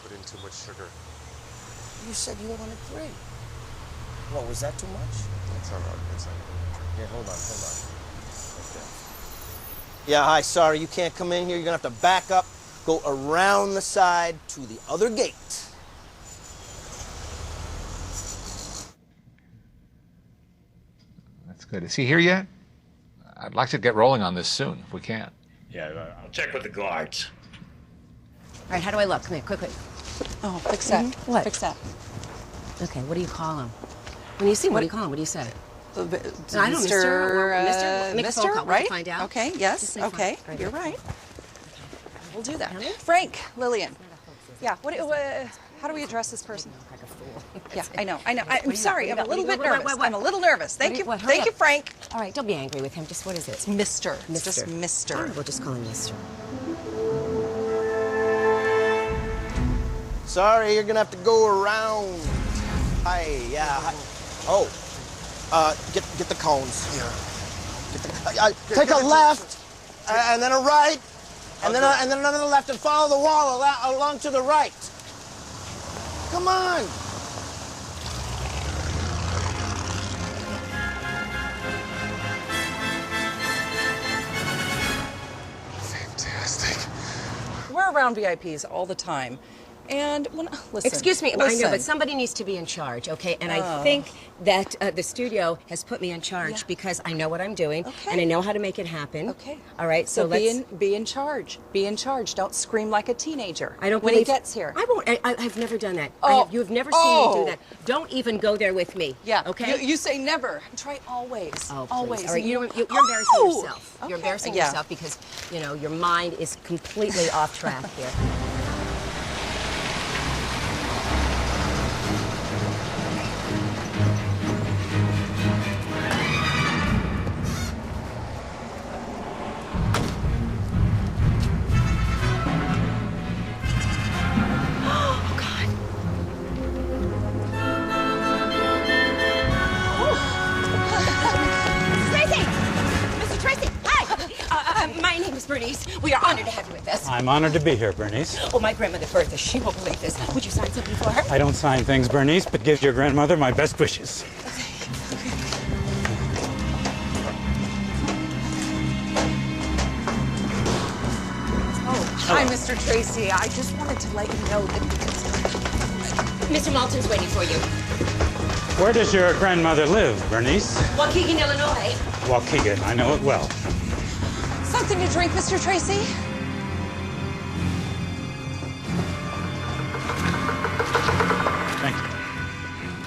put in too much sugar. You said you wanted 3. What, was that too much? That's all right. That's all right. Here, hold on. Okay. Yeah, hi, sorry, you can't come in here. You're gonna have to back up, go around the side to the other gate. That's good. Is he here yet? I'd like to get rolling on this soon, if we can. Yeah, I'll check with the guards. All right, how do I look? Come here, quickly. Oh, fix that. What? Fix that. Okay, what do you call him? When you see him, what do you call him? What do you say? I don't know, Mr. Make a phone call. Right? We'll find out. Okay, yes, Just say okay, Frank. you're right. We'll do that. Really? Frank, Lillian. Yeah, how do we address this person? Like a fool. Yeah, I know. I'm sorry, I'm a little bit nervous. What? I'm a little nervous. Thank you, Hurry thank you, up. Frank. All right, don't be angry with him. Just what is it? It's Mr. It's just All Mr. right, we'll just call him Mister. Sorry, you're gonna have to go around. Hi, yeah, hi. Oh, get the cones. Yeah. Take a left, and then a right, and then another left, and follow the wall along to the right. Come on. Fantastic. We're around VIPs all the time. And listen. Excuse me, I know, listen. but somebody needs to be in charge, okay? And I think that the studio has put me in charge because I know what I'm doing and I know how to make it happen. Okay. All right, so let's... be in charge. Be in charge. Don't scream like a teenager. I don't when believe... he gets here. I won't. I've never done that. Oh. You have never seen me do that. Don't even go there with me. Yeah. Okay? You say never. Try always. Oh, please. Always. All right, you're embarrassing yourself. Okay. You're embarrassing Yeah. yourself because, you know, your mind is completely off track here. My name is Bernice. We are honored to have you with us. I'm honored to be here, Bernice. Oh, my grandmother Bertha, she won't believe this. Would you sign something for her? I don't sign things, Bernice, but give your grandmother my best wishes. Hi, Mr. Tracy. I just wanted to let you know that Mr. Maltin's waiting for you. Where does your grandmother live, Bernice? Waukegan, Illinois. Waukegan, I know it well. Something to drink, Mr. Tracy? Thank you.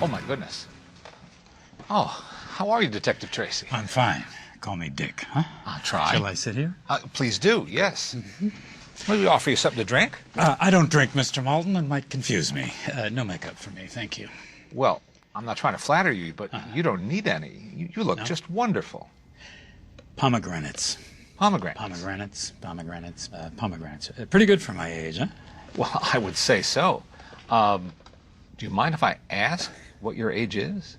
Oh, my goodness. Oh, how are you, Detective Tracy? I'm fine. Call me Dick, huh? I'll try. Shall I sit here? Please do, yes. Maybe offer you something to drink? I don't drink, Mr. Maltin. It might confuse me. No makeup for me, thank you. Well, I'm not trying to flatter you, but you don't need any. You look just wonderful. Pomegranates. Pomegranates. Pomegranates. Pretty good for my age, huh? Well, I would say so. Do you mind if I ask what your age is?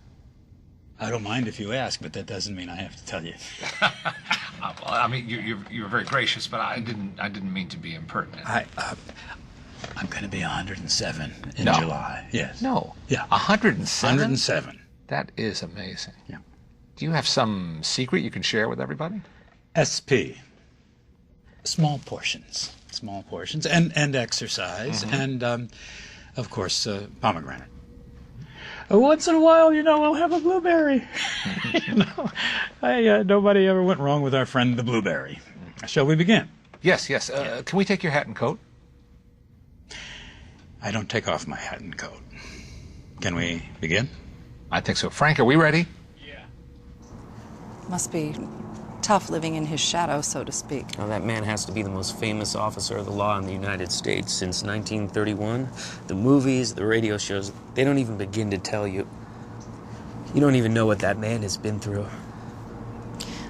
I don't mind if you ask, but that doesn't mean I have to tell you. Well, I mean, you're very gracious, but I didn't mean to be impertinent. I'm going to be 107 in No. July. Yes. No. Yeah. 107? 107. That is amazing. Yeah. Do you have some secret you can share with everybody? SP. Small portions, and exercise, and of course pomegranate. Once in a while, you know, we'll have a blueberry. You know, nobody ever went wrong with our friend the blueberry. Shall we begin? Yes. Can we take your hat and coat? I don't take off my hat and coat. Can we begin? I think so. Frank, are we ready? Must be tough living in his shadow, so to speak. Now, that man has to be the most famous officer of the law in the United States since 1931. The movies, the radio shows, they don't even begin to tell you. You don't even know what that man has been through.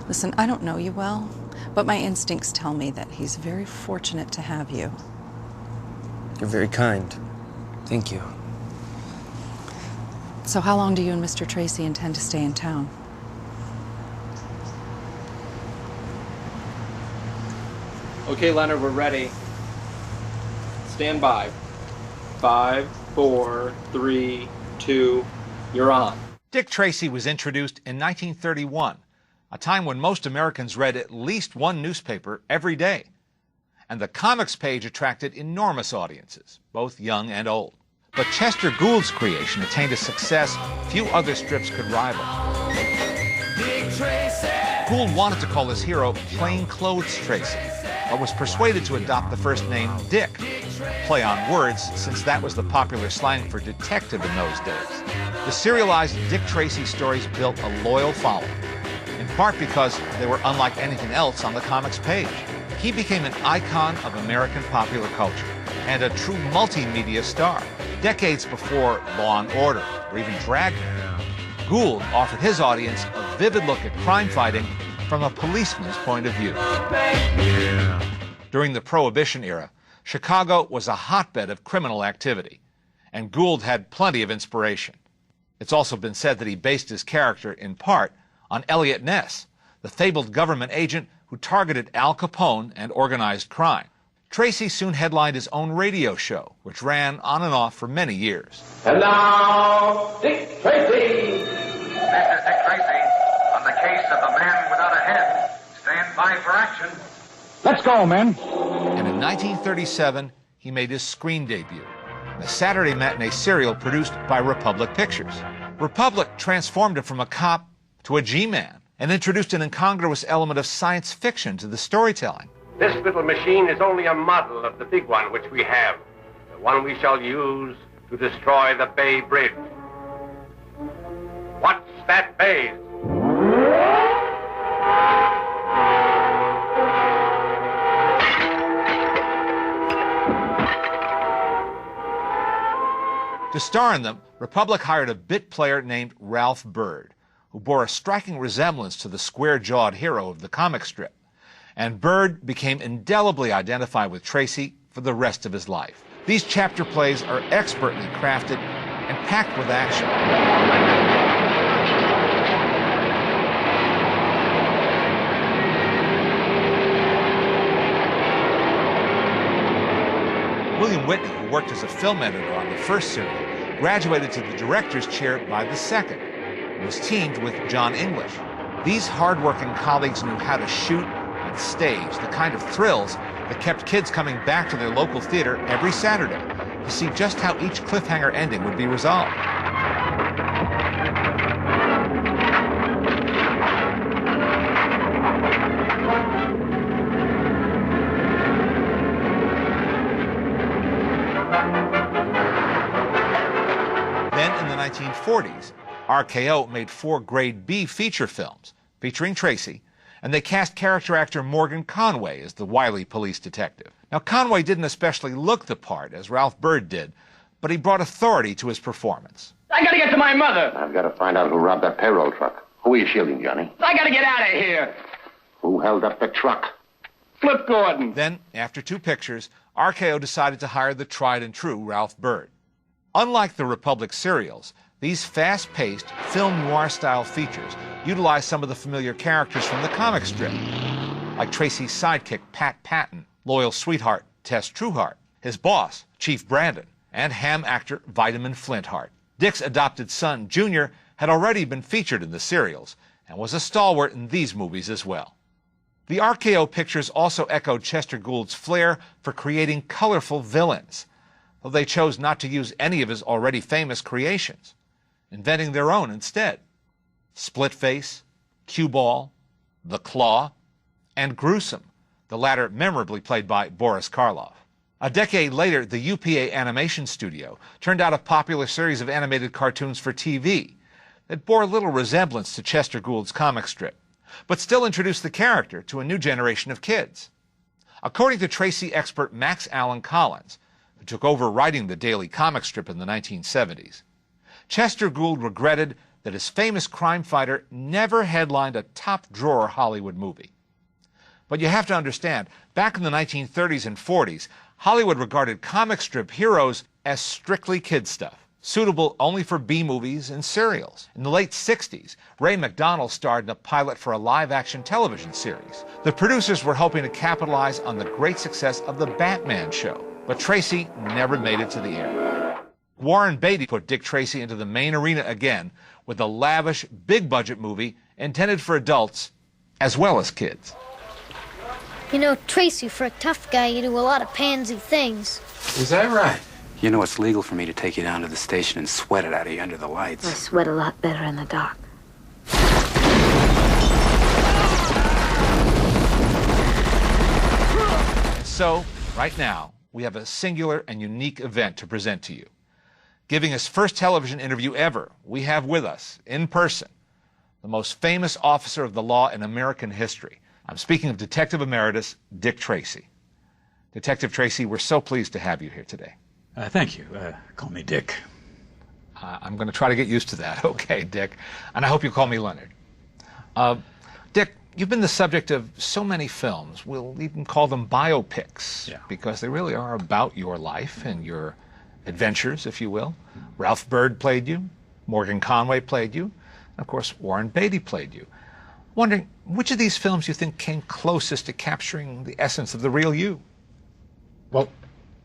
Listen, I don't know you well, but my instincts tell me that he's very fortunate to have you. You're very kind. Thank you. So how long do you and Mr. Tracy intend to stay in town? Okay, Leonard, we're ready. Stand by. 5, 4, 3, 2, you're on. Dick Tracy was introduced in 1931, a time when most Americans read at least one newspaper every day. And the comics page attracted enormous audiences, both young and old. But Chester Gould's creation attained a success few other strips could rival. Dick Tracy. Gould wanted to call his hero Plainclothes Tracy, but was persuaded to adopt the first name Dick, play on words since that was the popular slang for detective in those days. The serialized Dick Tracy stories built a loyal following, in part because they were unlike anything else on the comics page. He became an icon of American popular culture and a true multimedia star, decades before Law and Order or even Dragnet. Gould offered his audience a vivid look at crime fighting from a policeman's point of view. During the Prohibition era, Chicago was a hotbed of criminal activity, and Gould had plenty of inspiration. It's also been said that he based his character, in part, on Eliot Ness, the fabled government agent who targeted Al Capone and organized crime. Tracy soon headlined his own radio show, which ran on and off for many years. And now, Dick Tracy! This is Dick Tracy on the case of the man without a head. Stand by for action. Let's go, men. And in 1937, he made his screen debut, a Saturday matinee serial produced by Republic Pictures. Republic transformed him from a cop to a G-man and introduced an incongruous element of science fiction to the storytelling. This little machine is only a model of the big one which we have, the one we shall use to destroy the Bay Bridge. What's that Bay? To star in them, Republic hired a bit player named Ralph Byrd, who bore a striking resemblance to the square-jawed hero of the comic strip. And Byrd became indelibly identified with Tracy for the rest of his life. These chapter plays are expertly crafted and packed with action. William Whitney, who worked as a film editor on the first serial, graduated to the director's chair by the second, and was teamed with John English. These hard-working colleagues knew how to shoot and stage the kind of thrills that kept kids coming back to their local theater every Saturday to see just how each cliffhanger ending would be resolved. Then in the 1940s, RKO made 4 Grade B feature films featuring Tracy, and they cast character actor Morgan Conway as the wily police detective. Now, Conway didn't especially look the part, as Ralph Byrd did, but he brought authority to his performance. I gotta get to my mother. I've got to find out who robbed that payroll truck. Who are you shielding, Johnny? I gotta get out of here. Who held up the truck? Flip Gordon. Then, after 2 pictures, RKO decided to hire the tried-and-true Ralph Byrd. Unlike the Republic serials, these fast-paced, film noir-style features utilize some of the familiar characters from the comic strip, like Tracy's sidekick, Pat Patton, loyal sweetheart, Tess Trueheart, his boss, Chief Brandon, and ham actor Vitamin Flintheart. Dick's adopted son, Junior, had already been featured in the serials and was a stalwart in these movies as well. The RKO pictures also echoed Chester Gould's flair for creating colorful villains, though they chose not to use any of his already famous creations, inventing their own instead. Splitface, CUEBALL, The Claw, and Gruesome, the latter memorably played by Boris Karloff. A decade later, the UPA Animation Studio turned out a popular series of animated cartoons for TV that bore little resemblance to Chester Gould's comic strip, but still introduced the character to a new generation of kids. According to Tracy expert Max Allen Collins, who took over writing the daily comic strip in the 1970s, Chester Gould regretted that his famous crime fighter never headlined a top-drawer Hollywood movie. But you have to understand, back in the 1930s and 40s, Hollywood regarded comic strip heroes as strictly kid stuff, suitable only for B-movies and serials. In the late 60s, Ray McDonnell starred in a pilot for a live-action television series. The producers were hoping to capitalize on the great success of the Batman show, but Tracy never made it to the air. Warren Beatty put Dick Tracy into the main arena again with a lavish, big-budget movie intended for adults as well as kids. You know, Tracy, for a tough guy, you do a lot of pansy things. Is that right? You know it's legal for me to take you down to the station and sweat it out of you under the lights. I sweat a lot better in the dark. So, right now, we have a singular and unique event to present to you. Giving his first television interview ever, we have with us, in person, the most famous officer of the law in American history. I'm speaking of Detective Emeritus Dick Tracy. Detective Tracy, we're so pleased to have you here today. Thank you. Call me Dick. I'm going to try to get used to that. Okay, Dick. And I hope you call me Leonard. Dick, you've been the subject of so many films. We'll even call them biopics, because they really are about your life and your adventures, if you will. Ralph Byrd played you. Morgan Conway played you. Of course, Warren Beatty played you. Wondering, which of these films you think came closest to capturing the essence of the real you? Well,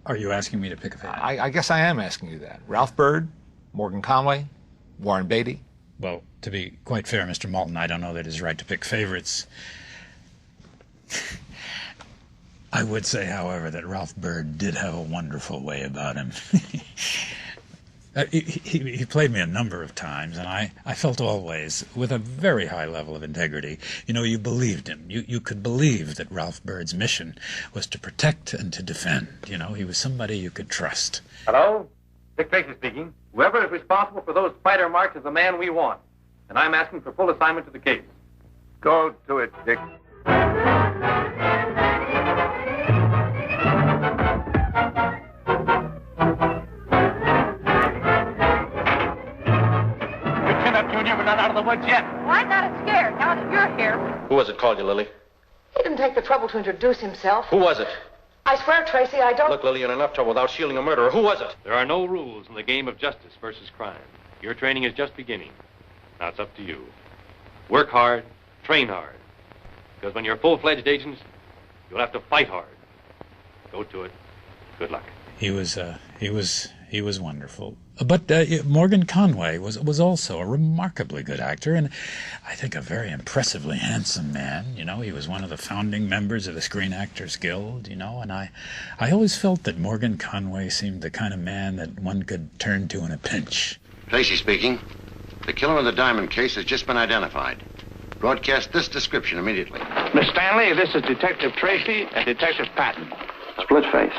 are you asking me to pick a favorite? I guess I am asking you that. Ralph Byrd, Morgan Conway, Warren Beatty. Well, to be quite fair, Mr. Maltin, I don't know that it's right to pick favorites. I would say, however, that Ralph Byrd did have a wonderful way about him. He played me a number of times, and I felt always with a very high level of integrity. You know, you believed him. You could believe that Ralph Byrd's mission was to protect and to defend. You know, he was somebody you could trust. Hello? Dick Tracy speaking. Whoever is responsible for those spider marks is the man we want, and I'm asking for full assignment to the case. Go to it, Dick. Junior, we're not out of the woods yet. Well, I'm not scared now that you're here. Who was it called you, Lily? He didn't take the trouble to introduce himself. Who was it? I swear, Tracy, I don't... Look, Lily, you're in enough trouble without shielding a murderer. Who was it? There are no rules in the game of justice versus crime. Your training is just beginning. Now it's up to you. Work hard, train hard. Because when you're full-fledged agents, you'll have to fight hard. Go to it. Good luck. He was wonderful. But Morgan Conway was also a remarkably good actor, and I think a very impressively handsome man. You know, he was one of the founding members of the Screen Actors Guild, you know, and I always felt that Morgan Conway seemed the kind of man that one could turn to in a pinch. Tracy speaking. The killer in the diamond case has just been identified. Broadcast this description immediately. Miss Stanley, this is Detective Tracy and Detective Patton. Split face.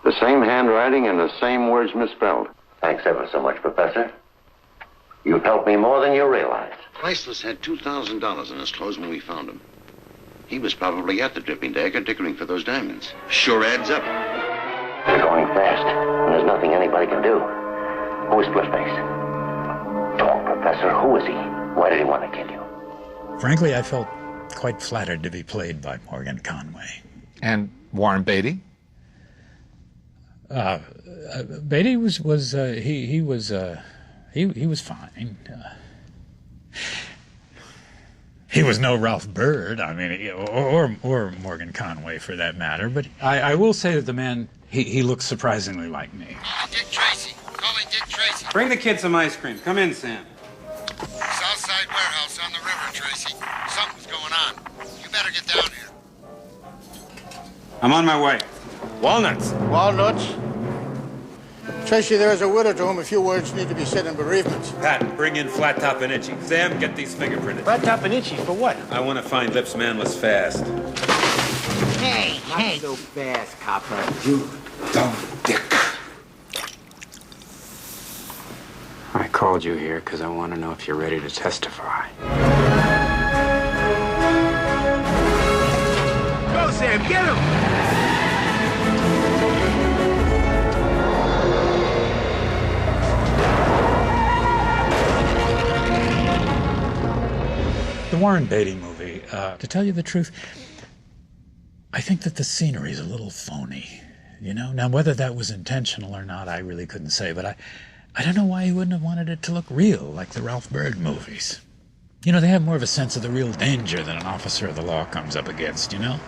The same handwriting and the same words misspelled. Thanks ever so much, Professor. You've helped me more than you realize. Priceless had $2,000 in his clothes when we found him. He was probably at the Dripping Dagger dickering for those diamonds. Sure adds up. We're going fast, and there's nothing anybody can do. Who is Splitface? Talk, Professor. Who is he? Why did he want to kill you? Frankly, I felt quite flattered to be played by Morgan Conway. And Warren Beatty? Beatty was fine. He was no Ralph Byrd, I mean, or Morgan Conway for that matter. But I will say that the man he looks surprisingly like me. Dick Tracy, calling Dick Tracy. Bring the kid some ice cream. Come in, Sam. Southside warehouse on the river, Tracy. Something's going on. You better get down here. I'm on my way. Walnuts. Walnuts? Tracy, there is a widow to whom a few words need to be said in bereavement. Pat, bring in Flat Top and Itchy. Sam, get these fingerprinted. Flat Top and Itchy, for what? I want to find Lips Manless fast. Hey, not so fast, copper. You dumb dick. I called you here because I want to know if you're ready to testify. Go, Sam, get him! The Warren Beatty movie, to tell you the truth, I think that the scenery is a little phony, you know? Now, whether that was intentional or not, I really couldn't say, but I don't know why he wouldn't have wanted it to look real, like the Ralph Byrd movies. You know, they have more of a sense of the real danger that an officer of the law comes up against, you know?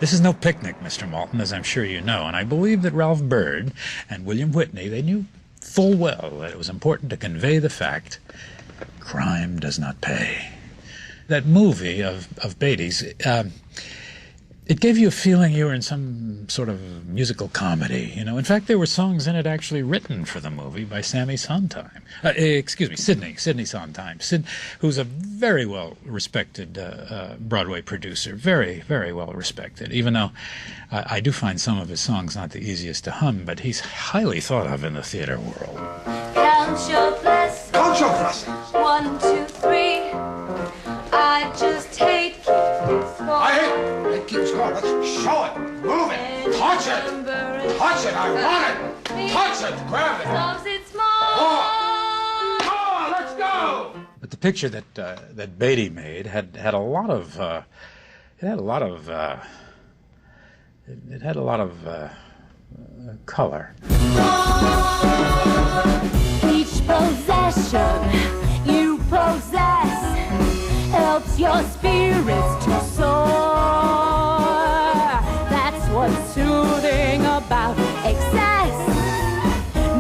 This is no picnic, Mr. Maltin, as I'm sure you know, and I believe that Ralph Byrd and William Whitney, they knew full well that it was important to convey the fact crime does not pay. That movie of Beatty's, it gave you a feeling you were in some sort of musical comedy, you know. In fact, there were songs in it actually written for the movie by Sidney Sondheim, who's a very well-respected Broadway producer, very, very well-respected, even though I do find some of his songs not the easiest to hum, but he's highly thought of in the theater world. Count your blessings. Count your blessings. 1, 2, 3. I just hate keeping score. I hate keeping score. Let's show it. Move it. Touch it. Touch it. I want it. Touch it. Grab it. Loves its more. More. Let's go. But the picture that Beatty made had a lot of color. Each possession you possess helps your spirits to soar. That's what's soothing about excess.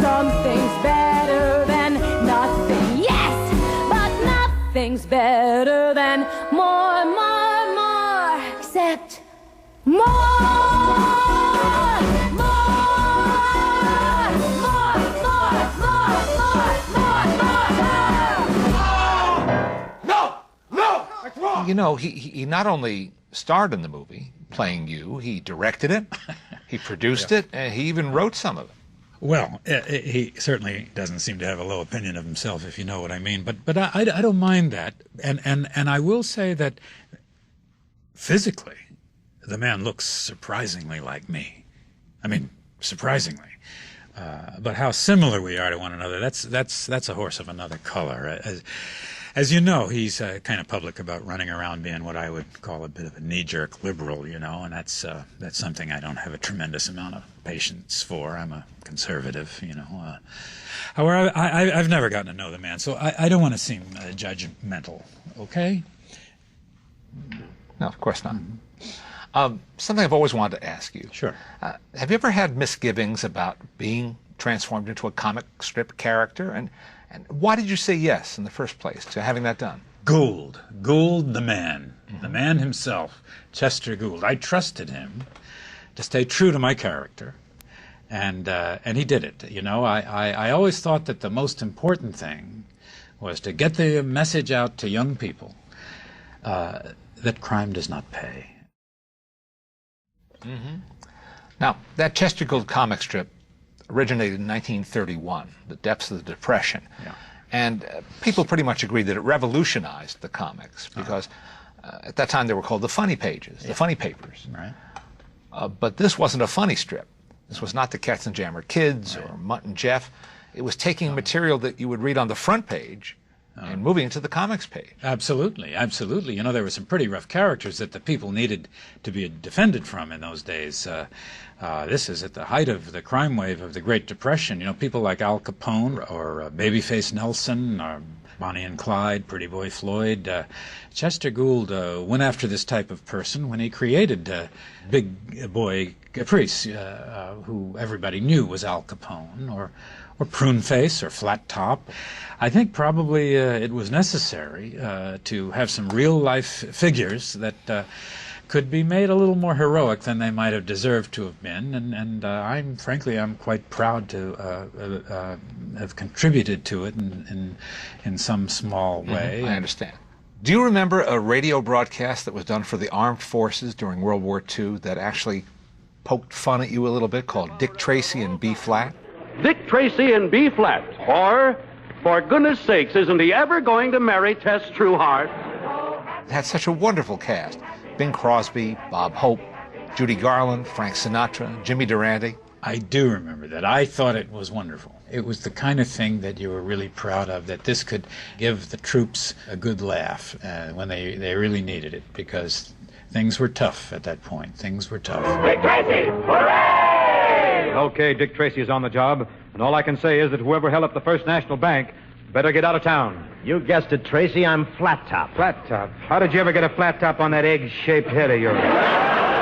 Nothing's better than nothing, yes, but nothing's better than more, except more. You know, he not only starred in the movie, playing you, he directed it, he produced it, and he even wrote some of it. Well, he certainly doesn't seem to have a low opinion of himself, if you know what I mean. But I don't mind that, and I will say that physically, the man looks surprisingly like me. I mean, surprisingly. But how similar we are to one another, that's a horse of another color. As you know, he's kind of public about running around being what I would call a bit of a knee-jerk liberal, you know, and that's something I don't have a tremendous amount of patience for. I'm a conservative, you know. However, I've never gotten to know the man, so I don't want to seem judgmental, okay? No, of course not. Something I've always wanted to ask you. Sure. Have you ever had misgivings about being transformed into a comic strip character? And why did you say yes in the first place to having that done? Gould the man, the man himself, Chester Gould. I trusted him to stay true to my character, and he did it. You know, I always thought that the most important thing was to get the message out to young people that crime does not pay. Mm-hmm. Now, that Chester Gould comic strip originated in 1931, the depths of the Depression. Yeah. And people pretty much agreed that it revolutionized the comics because at that time they were called the funny pages, the funny papers. Right. But this wasn't a funny strip. This was not the Katzenjammer Kids or Mutt and Jeff. It was taking material that you would read on the front page and moving it to the comics page. Absolutely, absolutely. You know, there were some pretty rough characters that the people needed to be defended from in those days. This is at the height of the crime wave of the Great Depression. You know, people like Al Capone or Babyface Nelson or Bonnie and Clyde, Pretty Boy Floyd. Chester Gould went after this type of person when he created Big Boy Caprice, who everybody knew was Al Capone, or Prune Face or Flat Top. I think probably it was necessary to have some real-life figures that could be made a little more heroic than they might have deserved to have been, and I'm quite proud to have contributed to it in some small way. I understand. Do you remember a radio broadcast that was done for the armed forces during World War II that actually poked fun at you a little bit, called Dick Tracy in B-flat? Dick Tracy in B-flat, or, for goodness sakes, isn't he ever going to marry Tess Trueheart? It had such a wonderful cast. Bing Crosby, Bob Hope, Judy Garland, Frank Sinatra, Jimmy Durante. I do remember that. I thought it was wonderful. It was the kind of thing that you were really proud of, that this could give the troops a good laugh when they really needed it, because things were tough at that point. Things were tough. Dick Tracy! Hooray! Okay, Dick Tracy is on the job, and all I can say is that whoever held up the First National Bank better get out of town. You guessed it, Tracy. I'm Flat Top. Flat Top? How did you ever get a flat top on that egg-shaped head of yours?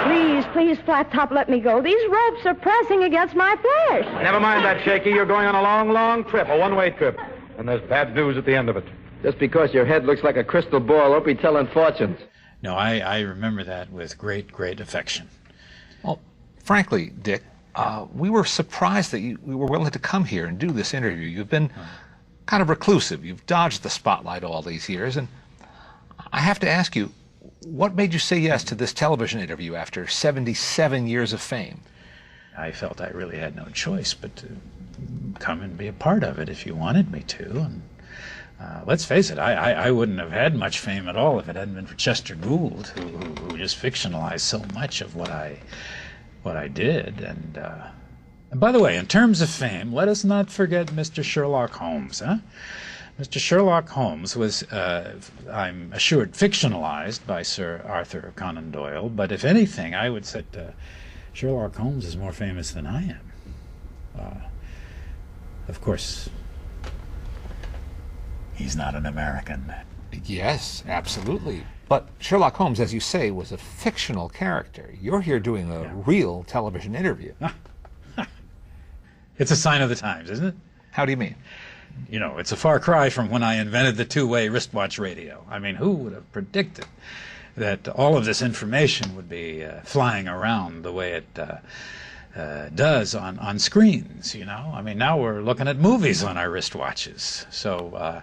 Please, please, Flat Top, let me go. These ropes are pressing against my flesh. Never mind that, Shaky. You're going on a long, long trip, a one-way trip. And there's bad news at the end of it. Just because your head looks like a crystal ball, won't be telling fortunes. No, I remember that with great, great affection. Well, frankly, Dick, we were surprised that you were willing to come here and do this interview. You've been kind of reclusive. You've dodged the spotlight all these years. And I have to ask you, what made you say yes to this television interview after 77 years of fame? I felt I really had no choice but to come and be a part of it if you wanted me to. And let's face it, I wouldn't have had much fame at all if it hadn't been for Chester Gould, who just fictionalized so much of what I did. And by the way, in terms of fame, let us not forget Mr. Sherlock Holmes, huh? Mr. Sherlock Holmes was, I'm assured, fictionalized by Sir Arthur Conan Doyle, but if anything, I would say Sherlock Holmes is more famous than I am. Of course, he's not an American. Yes, absolutely. But Sherlock Holmes, as you say, was a fictional character. You're here doing a real television interview. It's a sign of the times, isn't it? How do you mean? You know, it's a far cry from when I invented the two-way wristwatch radio. I mean, who would have predicted that all of this information would be flying around the way it does on screens, you know? I mean, now we're looking at movies on our wristwatches. So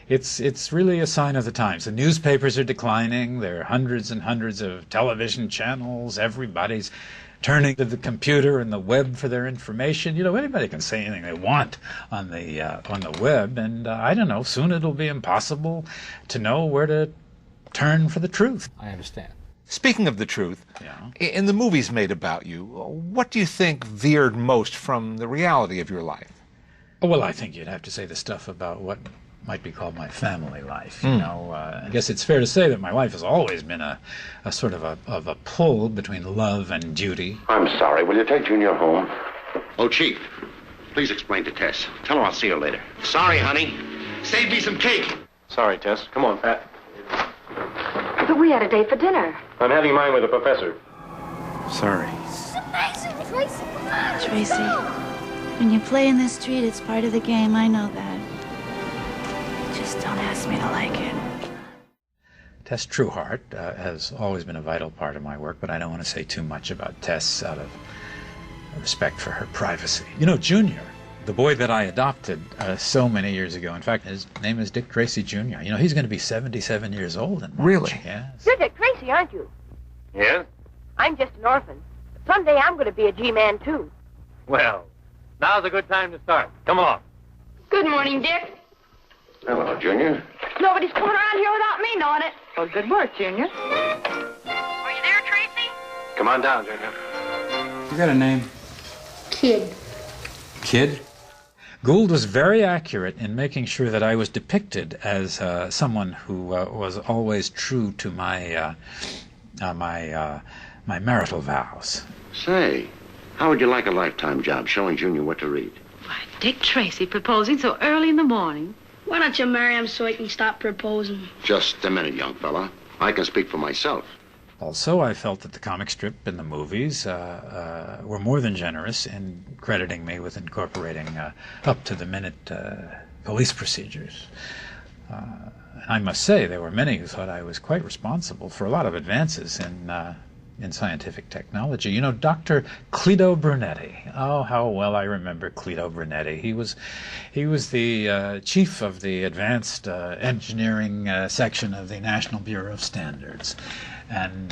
it's really a sign of the times. The newspapers are declining. There are hundreds and hundreds of television channels. Everybody's turning to the computer and the web for their information. You know, anybody can say anything they want on the web, and I don't know, soon it'll be impossible to know where to turn for the truth. I understand. Speaking of the truth, in the movies made about you, what do you think veered most from the reality of your life? Well, I think you'd have to say the stuff about what might be called my family life. You know, I guess it's fair to say that my life has always been a sort of a pull between love and duty. I'm sorry. Will you take Junior home? Oh, Chief, please explain to Tess. Tell her I'll see her later. Sorry, honey. Save me some cake. Sorry, Tess. Come on, Pat. But we had a date for dinner. I'm having mine with the professor. Sorry. Tracy, come on. Tracy, when you play in the street, it's part of the game. I know that. Just don't ask me to like it. Tess Trueheart has always been a vital part of my work, but I don't want to say too much about Tess out of respect for her privacy. You know, Junior, the boy that I adopted so many years ago, in fact, his name is Dick Tracy, Jr. You know, he's going to be 77 years old in March. Really? Yes. You're Dick Tracy, aren't you? Yes? I'm just an orphan. But someday I'm going to be a G-man, too. Well, now's a good time to start. Come on. Good morning, Dick. Hello, Junior. Nobody's coming around here without me knowing it. Well, good work, Junior. Are you there, Tracy? Come on down, Junior. You got a name? Kid. Kid? Gould was very accurate in making sure that I was depicted as someone who was always true to my my marital vows. Say, how would you like a lifetime job showing Junior what to read? Why, Dick Tracy proposing so early in the morning. Why don't you marry him so he can stop proposing? Just a minute, young fella. I can speak for myself. Also, I felt that the comic strip and the movies were more than generous in crediting me with incorporating up-to-the-minute police procedures. I must say, there were many who thought I was quite responsible for a lot of advances in scientific technology. You know, Dr. Cleto Brunetti. Oh, how well I remember Cleto Brunetti. He was the chief of the advanced engineering section of the National Bureau of Standards. And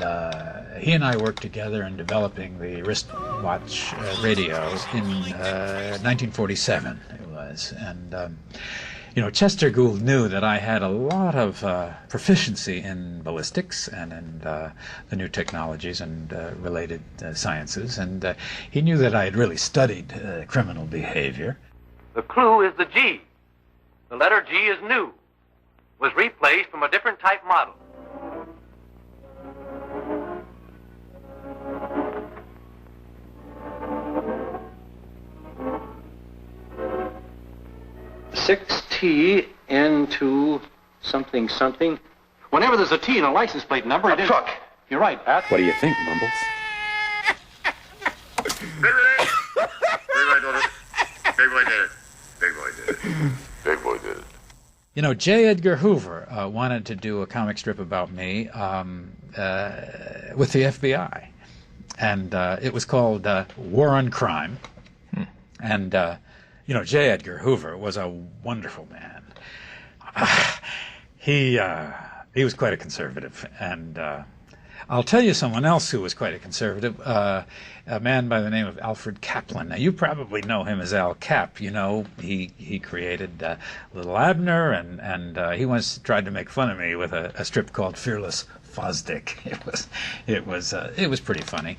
he and I worked together in developing the wristwatch radio in 1947, it was. And, you know, Chester Gould knew that I had a lot of proficiency in ballistics and in the new technologies and related sciences. And he knew that I had really studied criminal behavior. The clue is the G. The letter G is new. Was replaced from a different type model. T into something something. Whenever there's a T in a license plate number, a truck. You're right, Pat. What do you think, Mumbles? Big boy did it. Big boy did it. Big boy did it. Big boy did it. You know, J. Edgar Hoover wanted to do a comic strip about me with the FBI. And it was called War on Crime. And, you know, J. Edgar Hoover was a wonderful man. He was quite a conservative. And I'll tell you someone else who was quite a conservative, a man by the name of Alfred Kaplan. Now, you probably know him as Al Cap. You know, he created Little Abner, and he once tried to make fun of me with a strip called Fearless Fosdick. It was pretty funny.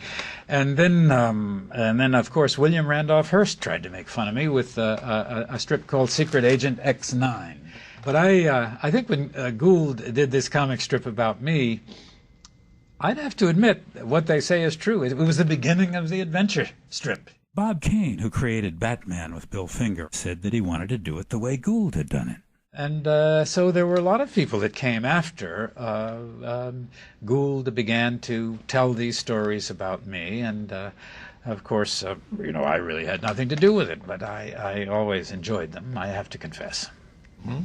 And then of course William Randolph Hearst tried to make fun of me with a strip called Secret Agent X9. But I think when Gould did this comic strip about me, I'd have to admit what they say is true. It was the beginning of the adventure strip. Bob Kane, who created Batman with Bill Finger, said that he wanted to do it the way Gould had done it. And so there were a lot of people that came after Gould began to tell these stories about me. And, of course, you know, I really had nothing to do with it, but I always enjoyed them, I have to confess. Mm-hmm.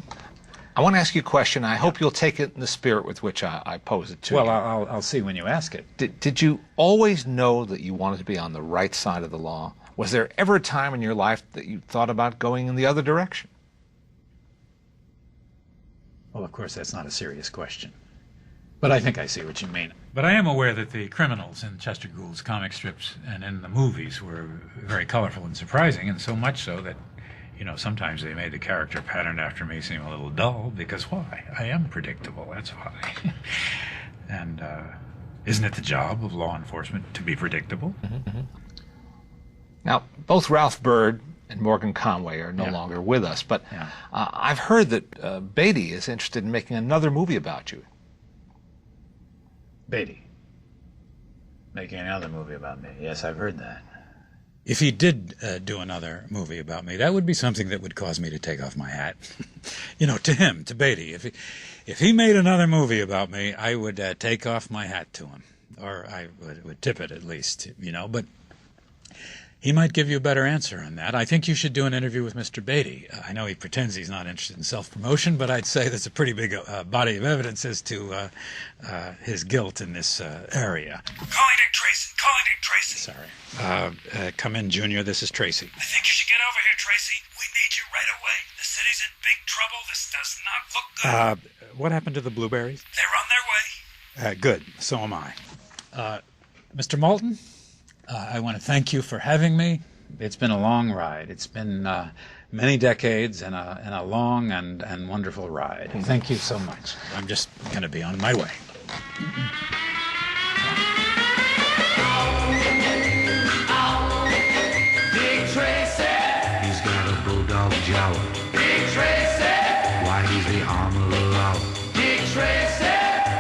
I want to ask you a question. I hope you'll take it in the spirit with which I pose it to you. Well, I'll see when you ask it. Did you always know that you wanted to be on the right side of the law? Was there ever a time in your life that you thought about going in the other direction? Well, of course, that's not a serious question. But I think I see what you mean. But I am aware that the criminals in Chester Gould's comic strips and in the movies were very colorful and surprising, and so much so that, you know, sometimes they made the character patterned after me seem a little dull, because why? I am predictable, that's why. And isn't it the job of law enforcement to be predictable? Mm-hmm, mm-hmm. Now, both Ralph Byrd and Morgan Conway are no longer with us, but I've heard that Beatty is interested in making another movie about you. Beatty? Making another movie about me? Yes, I've heard that. If he did do another movie about me, that would be something that would cause me to take off my hat. You know, to him, to Beatty. If he made another movie about me, I would take off my hat to him. Or I would tip it, at least, you know, but he might give you a better answer on that. I think you should do an interview with Mr. Beatty. I know he pretends he's not interested in self-promotion, but I'd say there's a pretty big body of evidence as to his guilt in this area. Calling Dick Tracy. Calling Dick Tracy. Sorry. Come in, Junior. This is Tracy. I think you should get over here, Tracy. We need you right away. The city's in big trouble. This does not look good. What happened to the blueberries? They're on their way. Good. So am I. Mr. Maltin? I want to thank you for having me. It's been a long ride. It's been many decades and a long and wonderful ride. Thank you so much. I'm just going to be on my way. Dick Tracy. He's got a bulldog jowl. Dick Tracy. Why, he's the arm of the law. Dick Tracy.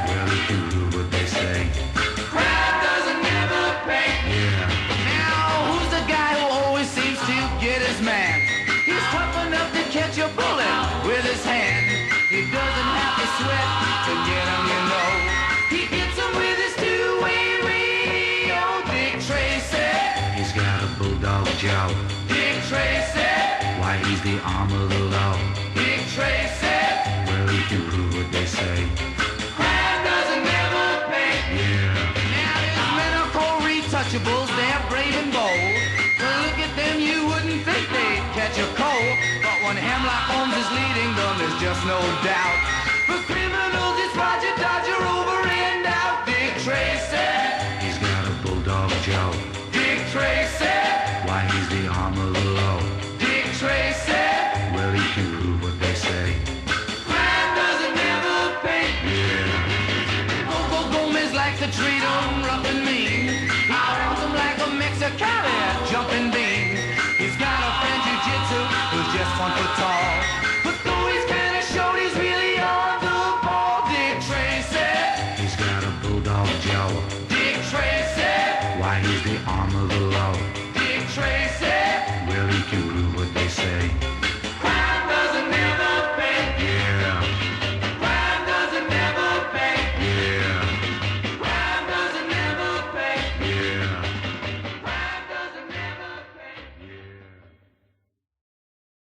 Well, he can do what they say. Catch a bullet with his hand. He doesn't have to sweat to get him, you know. He gets him with his two-way radio. Dick Tracy. He's got a bulldog jowl. Dick Tracy. Why, he's the arm of the law. Dick Tracy. Well, he can prove what they say. Crime doesn't never pay. Yeah. Now his men are called retouchables. They're brave and bold. To look at them, you wouldn't think they'd catch a cold. When Hemlock Holmes is leading them, there's just no doubt. For criminals, it's Roger Dodger over and out. Dick Tracy. He's got a bulldog jowl. Dick Tracy. Why, he's the arm of the law. Dick Tracy. Well, he can prove what they say. Crime doesn't never pay. Yeah. Coco Gomez likes to treat them rough and mean. He pounds them like a Mexicali jumping bean. He's got a friend jiu-jitsu who's just 1 foot tall.